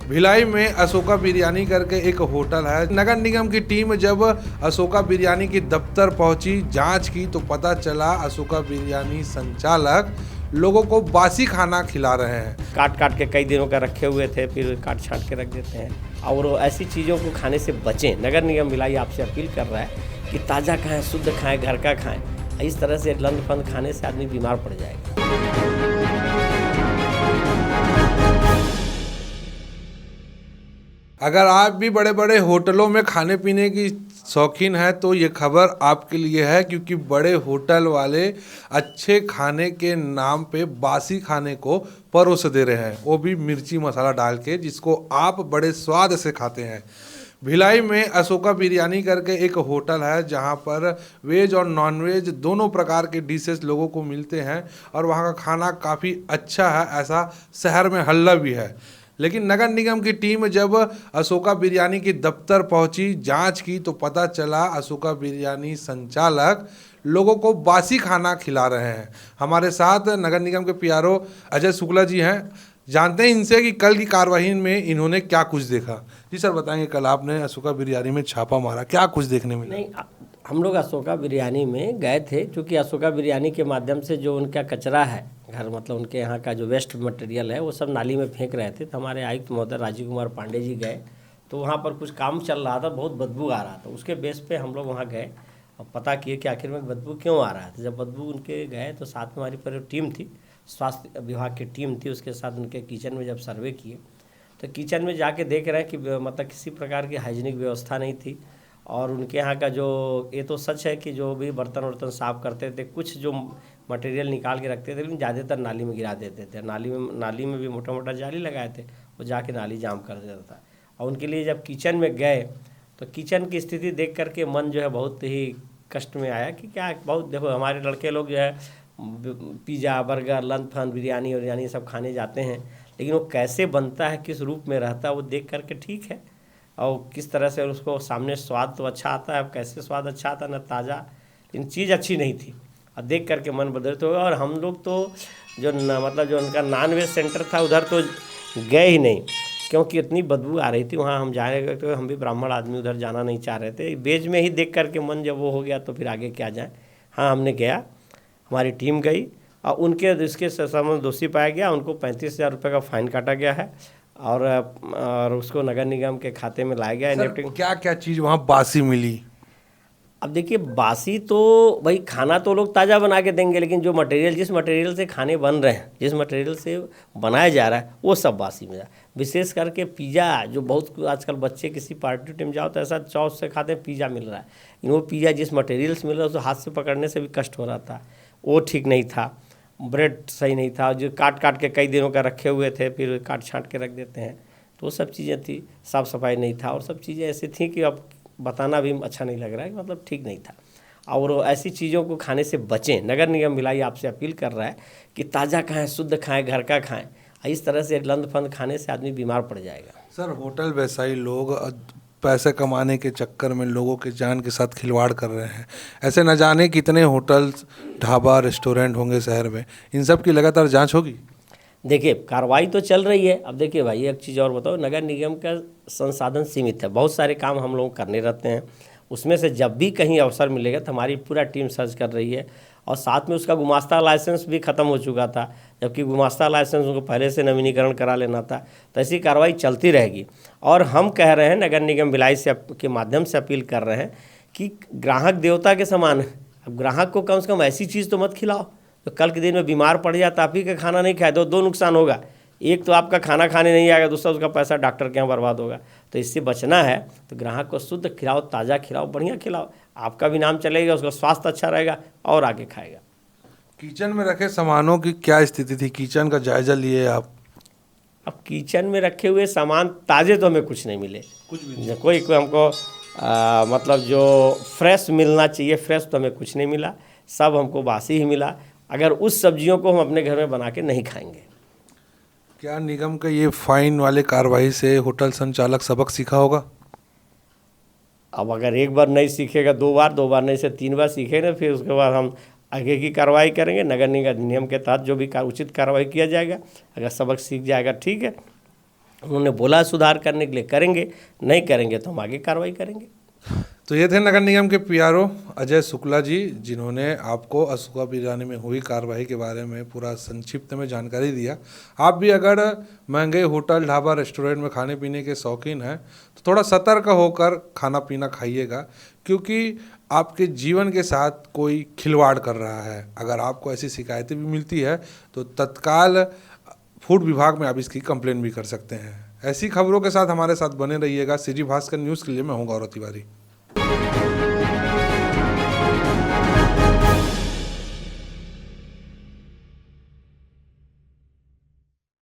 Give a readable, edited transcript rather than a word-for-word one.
भिलाई में अशोका बिरयानी करके एक होटल है। नगर निगम की टीम जब अशोका बिरयानी की दफ्तर पहुंची, जांच की तो पता चला अशोका बिरयानी संचालक लोगों को बासी खाना खिला रहे हैं। काट काट के कई दिनों का रखे हुए थे, फिर काट छाट के रख देते हैं। और ऐसी चीज़ों को खाने से बचें। नगर निगम भिलाई आपसे अपील कर रहा है कि ताज़ा खाएं, शुद्ध खाएं, घर का खाएं। इस तरह से लंद फंद खाने से आदमी बीमार पड़ जाएगा। अगर आप भी बड़े बड़े होटलों में खाने पीने की शौकीन है तो ये खबर आपके लिए है, क्योंकि बड़े होटल वाले अच्छे खाने के नाम पे बासी खाने को परोस दे रहे हैं, वो भी मिर्ची मसाला डाल के, जिसको आप बड़े स्वाद से खाते हैं। भिलाई में अशोका बिरयानी करके एक होटल है, जहां पर वेज और नॉन वेज दोनों प्रकार के डिशेस लोगों को मिलते हैं और वहां का खाना काफ़ी अच्छा है, ऐसा शहर में हल्ला भी है। लेकिन नगर निगम की टीम जब अशोका बिरयानी की दफ्तर पहुंची, जांच की तो पता चला अशोका बिरयानी संचालक लोगों को बासी खाना खिला रहे हैं। हमारे साथ नगर निगम के पीआरओ अजय शुक्ला जी हैं। जानते हैं इनसे कि कल की कार्रवाई में इन्होंने क्या कुछ देखा। जी सर, बताएंगे कल आपने अशोका बिरयानी में छापा मारा, क्या कुछ देखने मिला? नहीं, हम लोग अशोका बिरयानी में गए थे, क्योंकि अशोका बिरयानी के माध्यम से जो उनका कचरा है घर, मतलब उनके यहाँ का जो वेस्ट मटेरियल है, वो सब नाली में फेंक रहे थे। तो हमारे आयुक्त महोदय राजीव कुमार पांडे जी गए, तो वहाँ पर कुछ काम चल रहा था, बहुत बदबू आ रहा था। उसके बेस पे हम लोग वहाँ गए और पता किए कि आखिर में बदबू क्यों आ रहा है। तो जब बदबू उनके गए तो साथ में हमारी पूरी टीम थी, स्वास्थ्य विभाग की टीम थी, उसके साथ उनके किचन में जब सर्वे किए तो किचन में जाके देख रहे हैं कि मतलब किसी प्रकार की हाइजीनिक व्यवस्था नहीं थी। और उनके यहाँ का जो, ये तो सच है कि जो भी बर्तन वर्तन साफ़ करते थे, कुछ जो मटेरियल निकाल के रखते थे, लेकिन ज़्यादातर नाली में गिरा देते थे। नाली में भी मोटा मोटा जाली लगाए थे, वो जाके नाली जाम कर देता था। और उनके लिए जब किचन में गए तो किचन की स्थिति देख करके मन जो है बहुत ही कष्ट में आया कि क्या, बहुत देखो हमारे लड़के लोग जो है pizza, burger, lunch fun, biryani और सब खाने जाते हैं, लेकिन वो कैसे बनता है, किस रूप में रहता है, वो देख करके ठीक है, और किस तरह से उसको सामने स्वाद तो अच्छा आता है, अब कैसे स्वाद अच्छा आता है ना, ताज़ा, लेकिन चीज़ अच्छी नहीं थी। और देख करके मन बदलते हुए, और हम लोग तो जो मतलब जो उनका नॉन वेज सेंटर था उधर तो गए ही नहीं, क्योंकि इतनी बदबू आ रही थी वहाँ। हम जाए तो हम भी ब्राह्मण आदमी उधर जाना नहीं चाह रहे थे। वेज में ही देख करके मन जब वो हो गया तो फिर आगे क्या जाए। हाँ, हमने गया, हमारी टीम गई और उनके इसके संबंध दोषी पाया गया। उनको 35,000 रुपये का फाइन काटा गया है और उसको नगर निगम के खाते में लाया गया है। क्या क्या चीज़ वहाँ बासी मिली? अब देखिए, बासी तो भाई खाना तो लोग ताज़ा बना के देंगे, लेकिन जो मटेरियल, जिस मटेरियल से खाने बन रहे हैं, जिस मटेरियल से बनाया जा रहा है, वो सब बासी मिला। विशेष करके पिज़्ज़ा, जो बहुत आजकल बच्चे किसी पार्टी टीम जाओ तो ऐसा चौथ से खाते हैं पिज़्ज़ा मिल रहा है, लेकिन वो पिज़्ज़ा जिस मटेरियल से मिल रहा है उसको हाथ से पकड़ने से भी कष्ट हो रहा था, वो ठीक नहीं था। ब्रेड सही नहीं था, जो काट काट के कई दिनों का रखे हुए थे, फिर काट छाट के रख देते हैं, तो वो सब चीज़ें थी। साफ़ सफाई नहीं था और सब चीज़ें ऐसी थी कि अब बताना भी अच्छा नहीं लग रहा है, मतलब ठीक नहीं था। और ऐसी चीज़ों को खाने से बचें। नगर निगम भिलाई आपसे अपील कर रहा है कि ताज़ा खाएं, शुद्ध खाएं, घर का खाएं। इस तरह से लंद फंद खाने से आदमी बीमार पड़ जाएगा। सर, होटल व्यवसायी लोग पैसे कमाने के चक्कर में लोगों के जान के साथ खिलवाड़ कर रहे हैं। ऐसे न जाने कितने होटल्स, ढाबा, रेस्टोरेंट होंगे शहर में, इन सब की लगातार जांच होगी। देखिए, कार्रवाई तो चल रही है। अब देखिए भाई, एक चीज़ और बताओ, नगर निगम का संसाधन सीमित है, बहुत सारे काम हम लोग करने रहते हैं, उसमें से जब भी कहीं अवसर मिलेगा तो हमारी पूरा टीम सर्च कर रही है। और साथ में उसका गुमास्ता लाइसेंस भी ख़त्म हो चुका था, जबकि गुमास्ता लाइसेंस उनको पहले से नवीनीकरण करा लेना था। तो ऐसी कार्रवाई चलती रहेगी। और हम कह रहे हैं, नगर निगम भिलाई से के माध्यम से अपील कर रहे हैं कि ग्राहक देवता के समान है। अब ग्राहक को कम से कम ऐसी चीज़ तो मत खिलाओ तो कल के दिन में बीमार पड़ जाता, आप ही का खाना नहीं खाए तो दो नुकसान होगा। एक तो आपका खाना खाने नहीं आएगा, दूसरा उसका पैसा डॉक्टर के यहाँ बर्बाद होगा। तो इससे बचना है तो ग्राहक को शुद्ध खिलाओ, ताज़ा खिलाओ, बढ़िया खिलाओ, आपका भी नाम चलेगा, उसका स्वास्थ्य अच्छा रहेगा और आगे खाएगा। किचन में रखे सामानों की क्या स्थिति थी? किचन का जायजा लिए आप? अब किचन में रखे हुए सामान ताज़े तो हमें कुछ नहीं मिले, कुछ भी नहीं। कोई हमको मतलब जो फ्रेश मिलना चाहिए, फ्रेश तो हमें कुछ नहीं मिला, सब हमको बासी ही मिला। अगर उस सब्जियों को हम अपने घर में बना के नहीं खाएंगे। क्या निगम का ये फाइन वाले कार्रवाई से होटल संचालक सबक सीखा होगा? अब अगर एक बार नहीं सीखेगा, दो बार नहीं से 3 बार सीखे ना, फिर उसके बाद हम आगे की कार्रवाई करेंगे। नगर निगम नियम के तहत जो भी उचित कार्रवाई किया जाएगा, अगर सबक सीख जाएगा ठीक है, उन्होंने बोला सुधार करने के लिए, करेंगे, नहीं करेंगे तो हम आगे कार्रवाई करेंगे। तो ये थे नगर निगम के पीआरओ अजय शुक्ला जी, जिन्होंने आपको अशोका बिरयानी में हुई कार्रवाई के बारे में पूरा संक्षिप्त में जानकारी दिया। आप भी अगर महंगे होटल, ढाबा, रेस्टोरेंट में खाने पीने के शौकीन हैं तो थोड़ा सतर्क होकर खाना पीना खाइएगा, क्योंकि आपके जीवन के साथ कोई खिलवाड़ कर रहा है। अगर आपको ऐसी शिकायतें भी मिलती है तो तत्काल फूड विभाग में आप इसकी कंप्लेन भी कर सकते हैं। ऐसी खबरों के साथ हमारे साथ बने रहिएगा। सीजी भास्कर न्यूज़ के लिए मैं हूँ गौरव तिवारी।